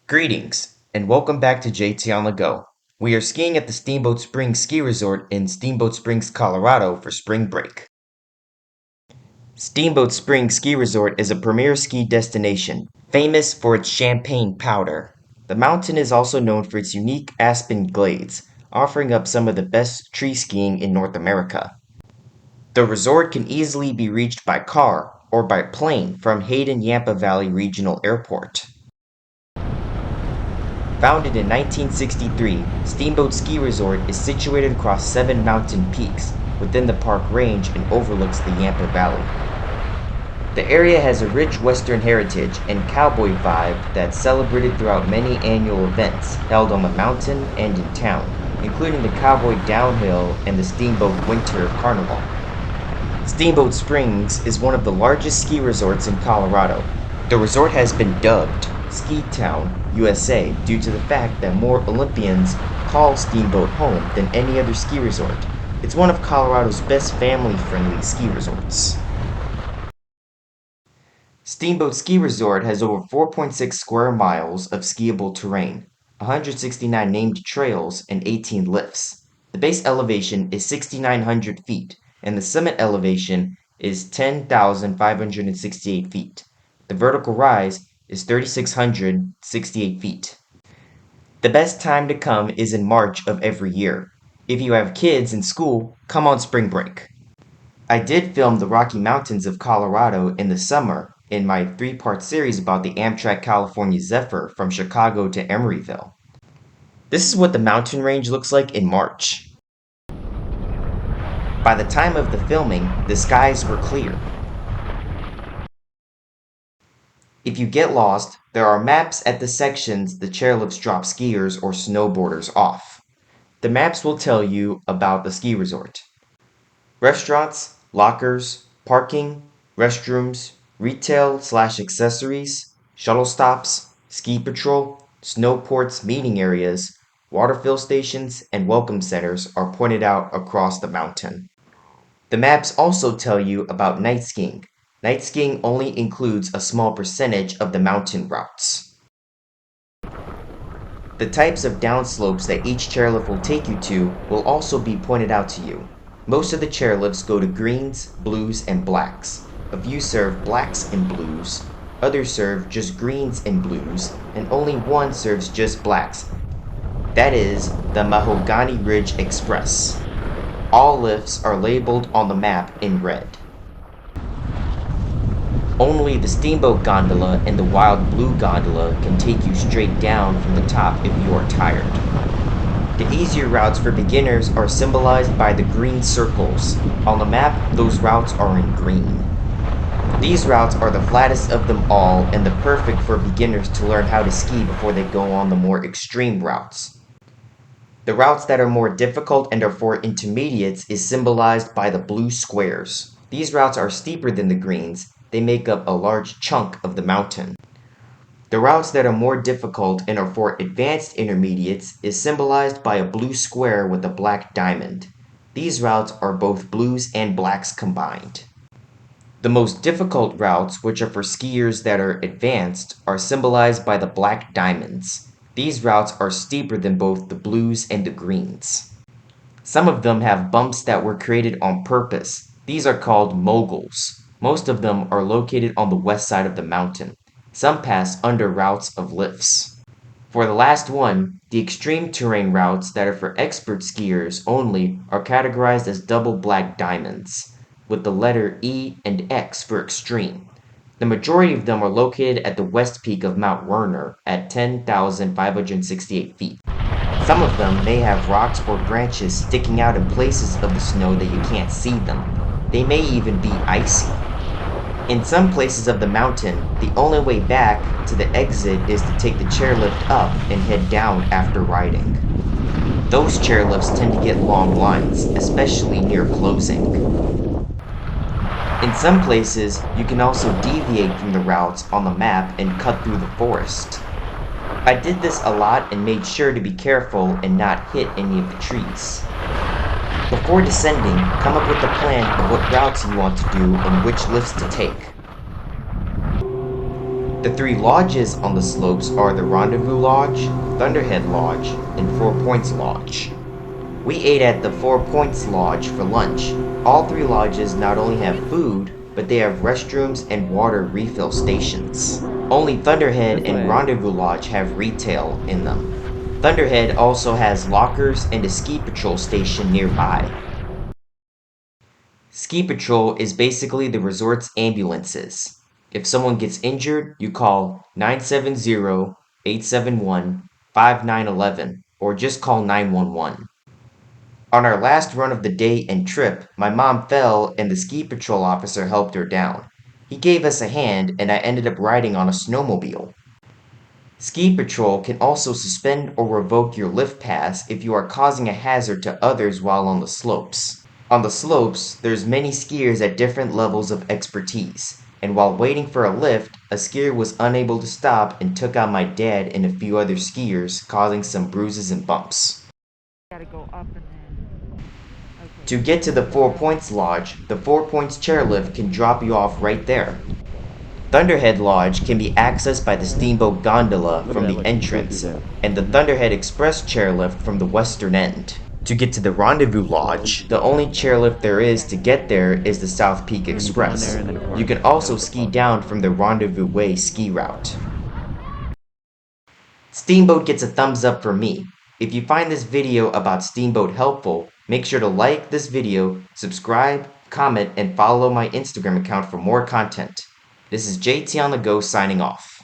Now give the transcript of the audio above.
Greetings, and welcome back to JT on the Go. We are skiing at the Steamboat Springs Ski Resort in Steamboat Springs, Colorado for spring break. Steamboat Springs Ski Resort is a premier ski destination, famous for its champagne powder. The mountain is also known for its unique aspen glades, offering up some of the best tree skiing in North America. The resort can easily be reached by car or by plane from Hayden Yampa Valley Regional Airport. Founded in 1963, Steamboat Ski Resort is situated across 7 mountain peaks within the park range and overlooks the Yampa Valley. The area has a rich Western heritage and cowboy vibe that's celebrated throughout many annual events held on the mountain and in town, including the Cowboy Downhill and the Steamboat Winter Carnival. Steamboat Springs is one of the largest ski resorts in Colorado. The resort has been dubbed Ski Town, USA due to the fact that more Olympians call Steamboat home than any other ski resort. It's one of Colorado's best family-friendly ski resorts. Steamboat Ski Resort has over 4.6 square miles of skiable terrain, 169 named trails, and 18 lifts. The base elevation is 6,900 feet, and the summit elevation is 10,568 feet. The vertical rise is 3,668 feet. The best time to come is in March of every year. If you have kids in school, come on spring break. I did film the Rocky Mountains of Colorado in the summer in my 3-part series about the Amtrak California Zephyr from Chicago to Emeryville. This is what the mountain range looks like in March. By the time of the filming, the skies were clear. If you get lost, there are maps at the sections the chairlifts drop skiers or snowboarders off. The maps will tell you about the ski resort. Restaurants, lockers, parking, restrooms, retail/accessories, shuttle stops, ski patrol, snowports meeting areas, water fill stations, and welcome centers are pointed out across the mountain. The maps also tell you about night skiing. Night skiing only includes a small percentage of the mountain routes. The types of downslopes that each chairlift will take you to will also be pointed out to you. Most of the chairlifts go to greens, blues, and blacks. A few serve blacks and blues, others serve just greens and blues, and only one serves just blacks. That is the Mahogany Ridge Express. All lifts are labeled on the map in red. Only the Steamboat Gondola and the Wild Blue Gondola can take you straight down from the top if you are tired. The easier routes for beginners are symbolized by the green circles. On the map, those routes are in green. These routes are the flattest of them all and the perfect for beginners to learn how to ski before they go on the more extreme routes. The routes that are more difficult and are for intermediates is symbolized by the blue squares. These routes are steeper than the greens. They make up a large chunk of the mountain. The routes that are more difficult and are for advanced intermediates is symbolized by a blue square with a black diamond. These routes are both blues and blacks combined. The most difficult routes, which are for skiers that are advanced, are symbolized by the black diamonds. These routes are steeper than both the blues and the greens. Some of them have bumps that were created on purpose. These are called moguls. Most of them are located on the west side of the mountain. Some pass under routes of lifts. For the last one, the extreme terrain routes that are for expert skiers only are categorized as double black diamonds, with the letter E and X for extreme. The majority of them are located at the west peak of Mount Werner at 10,568 feet. Some of them may have rocks or branches sticking out in places of the snow that you can't see them. They may even be icy. In some places of the mountain, the only way back to the exit is to take the chairlift up and head down after riding. Those chairlifts tend to get long lines, especially near closing. In some places, you can also deviate from the routes on the map and cut through the forest. I did this a lot and made sure to be careful and not hit any of the trees. Before descending, come up with a plan of what routes you want to do and which lifts to take. The 3 lodges on the slopes are the Rendezvous Lodge, Thunderhead Lodge, and 4 Points Lodge. We ate at the 4 Points Lodge for lunch. All 3 lodges not only have food, but they have restrooms and water refill stations. Only Thunderhead and Rendezvous Lodge have retail in them. Thunderhead also has lockers and a ski patrol station nearby. Ski patrol is basically the resort's ambulances. If someone gets injured, you call 970-871-5911 or just call 911. On our last run of the day and trip, my mom fell and the ski patrol officer helped her down. He gave us a hand and I ended up riding on a snowmobile. Ski patrol can also suspend or revoke your lift pass if you are causing a hazard to others while on the slopes. On the slopes, there's many skiers at different levels of expertise, and while waiting for a lift, a skier was unable to stop and took out my dad and a few other skiers, causing some bruises and bumps. Gotta go up and then. Okay. To get to the 4 Points Lodge, the 4 Points chairlift can drop you off right there. Thunderhead Lodge can be accessed by the Steamboat Gondola from the entrance, and the Thunderhead Express chairlift from the western end. To get to the Rendezvous Lodge, the only chairlift there is to get there is the South Peak Express. You can also ski down from the Rendezvous Way ski route. Steamboat gets a thumbs up from me. If you find this video about Steamboat helpful, make sure to like this video, subscribe, comment, and follow my Instagram account for more content. This is JT on the Go signing off.